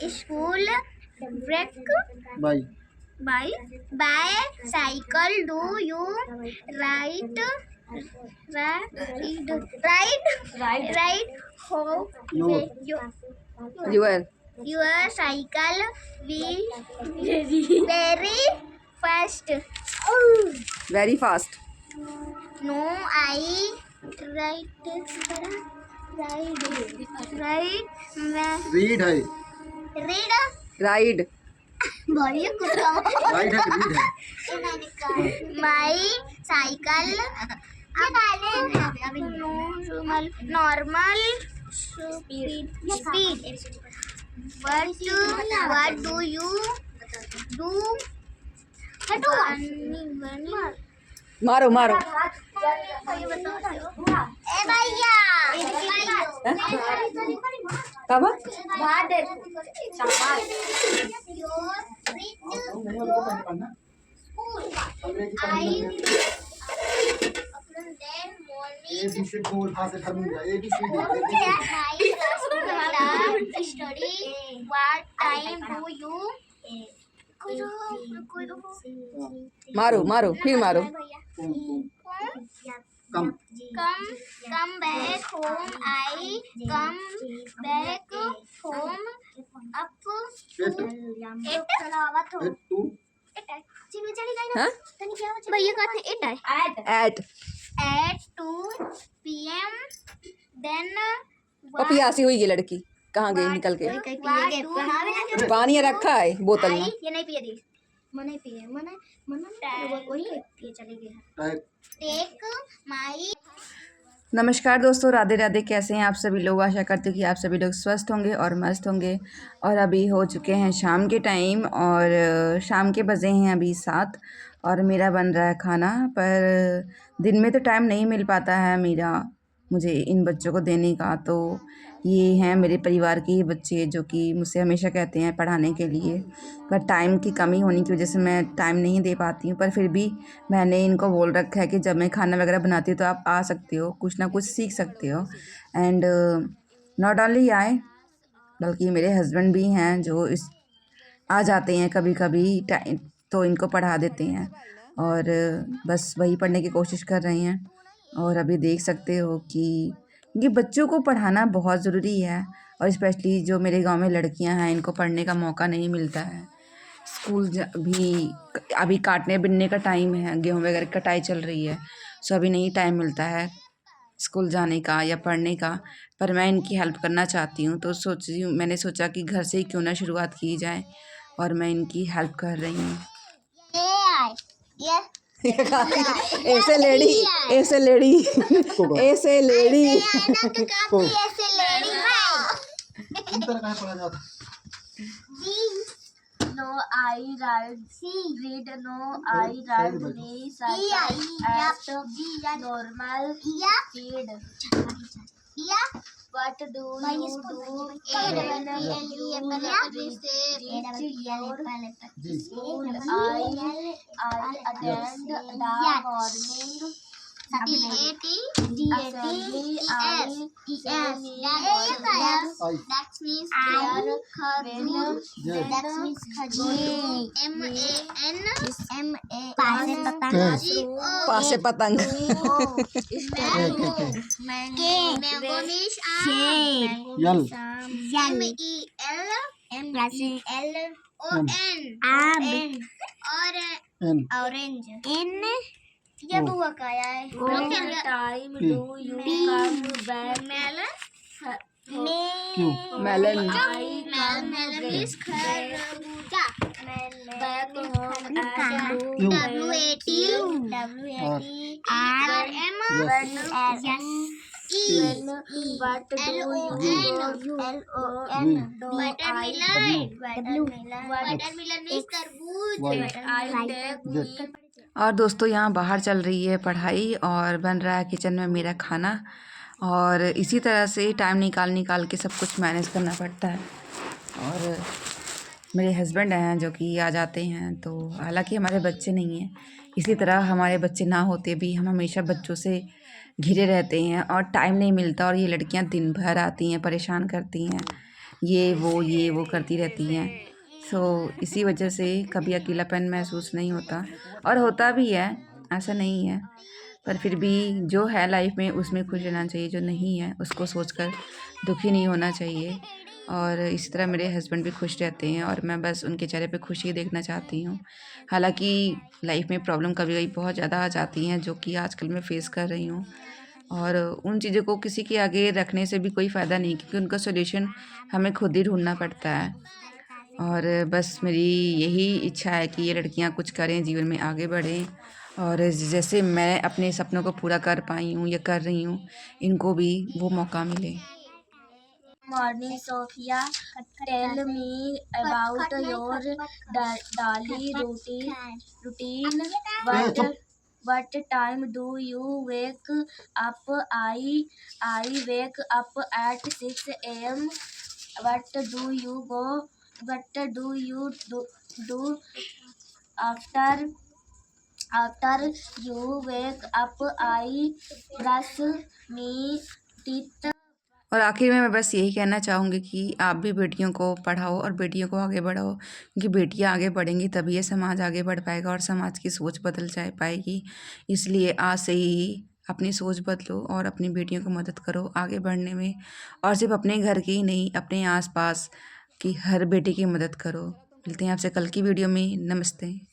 school break Bye. by cycle. Do you ride home your cycle very fast? Very fast. No, I ride Read है. read Ride. बोलिए कुत्ता Right है. Read है. my cycle normal speed. What do you do? मारो मारो. ए भैया कब? ABC बोल कहाँ से खत्म हो गया? ABC study. What time do you मारो मारो फिर मारो. come come back home? I come back home up 8 to हाँ? भैया कहते हैं 8. at 2 p.m. then पियासी हुई ये लड़की. कहाँ गई निकल के? पानी रखा है बोतल में. ये नहीं पिए दी मने पिए मने वही पिए चले गए टेक माई. नमस्कार दोस्तों, राधे राधे. कैसे हैं आप सभी लोग? आशा करती हूँ कि आप सभी लोग स्वस्थ होंगे और मस्त होंगे. और अभी हो चुके हैं शाम के टाइम और शाम के बजे हैं अभी 7 और मेरा बन रहा है खाना. पर दिन में तो टाइम नहीं मिल पाता है मुझे इन बच्चों को देने का. तो ये हैं मेरे परिवार के ही बच्चे जो कि मुझसे हमेशा कहते हैं पढ़ाने के लिए, पर टाइम की कमी होने की वजह से मैं टाइम नहीं दे पाती हूँ. पर फिर भी मैंने इनको बोल रखा है कि जब मैं खाना वगैरह बनाती हूँ तो आप आ सकते हो, कुछ ना कुछ सीख सकते हो. एंड नॉट ओनली आए बल्कि मेरे हस्बैंड भी हैं जो आ जाते हैं कभी कभी टाइम, तो इनको पढ़ा देते हैं. और बस वही पढ़ने की कोशिश कर रहे हैं. और अभी देख सकते हो कि ये बच्चों को पढ़ाना बहुत ज़रूरी है. और स्पेशली जो मेरे गांव में लड़कियां हैं इनको पढ़ने का मौका नहीं मिलता है. स्कूल भी अभी काटने बिनने का टाइम है, गेहूं वगैरह कटाई चल रही है, सो अभी नहीं टाइम मिलता है स्कूल जाने का या पढ़ने का. पर मैं इनकी हेल्प करना चाहती हूँ तो मैंने सोचा कि घर से ही क्यों ना शुरुआत की जाए और मैं इनकी हेल्प कर रही हूँ. ऐसे लेडी ऐसे लेडी ऐसे lady No, I read. No, I read. Normal speed. What do you do when you reach school? I attend the morning assembly. That means पास से पतंग. mango means Yal. orange. ये बुआ का है. Time do you come back? Melon. Melon is खरबूजा. Back home at WATM. What do you watermelon is तरबूज. और दोस्तों यहाँ बाहर चल रही है पढ़ाई और बन रहा है किचन में मेरा खाना. और इसी तरह से टाइम निकाल के सब कुछ मैनेज करना पड़ता है. और मेरे हस्बैंड हैं जो कि आ जाते हैं, तो हालांकि हमारे बच्चे नहीं हैं, इसी तरह हमारे बच्चे ना होते भी हम हमेशा बच्चों से घिरे रहते हैं और टाइम नहीं मिलता. और ये लड़कियां दिन भर आती हैं, परेशान करती हैं. ये वो करती रहती हैं। सो इसी वजह से कभी अकेलापन महसूस नहीं होता, और होता भी है, ऐसा नहीं है, पर फिर भी जो है लाइफ में उसमें खुश रहना चाहिए, जो नहीं है उसको सोचकर दुखी नहीं होना चाहिए। और इसी तरह मेरे हस्बैंड भी खुश रहते हैं और मैं बस उनके चेहरे पे खुशी देखना चाहती हूँ। हालांकि लाइफ में प्रॉब्लम कभी कभी बहुत ज़्यादा आ जाती हैं, जो कि आजकल मैं फेस कर रही हूँ, और उन चीज़ों को किसी के आगे रखने से भी कोई फ़ायदा नहीं, क्योंकि उनका सॉल्यूशन हमें खुद ही ढूंढना पड़ता है। और बस मेरी यही इच्छा है कि ये लड़कियां कुछ करें, जीवन में आगे बढ़ें, और जैसे मैं अपने सपनों को पूरा कर पाई हूँ या कर रही हूँ, इनको भी वो मौका मिले। Morning, Sophia. Tell me about your daily routine. What time do you wake up? I wake up at 6 a.m. What do you do after you wake up? I brush my teeth. और आखिर में मैं बस यही कहना चाहूँगी कि आप भी बेटियों को पढ़ाओ और बेटियों को आगे बढ़ाओ, क्योंकि बेटियाँ आगे बढ़ेंगी तभी ये समाज आगे बढ़ पाएगा और समाज की सोच बदल जा पाएगी। इसलिए आज से ही अपनी सोच बदलो और अपनी बेटियों को मदद करो आगे बढ़ने में, और सिर्फ अपने घर की ही नहीं, अपने आसपास की हर बेटी की मदद करो। मिलते हैं आपसे कल की वीडियो में। नमस्ते।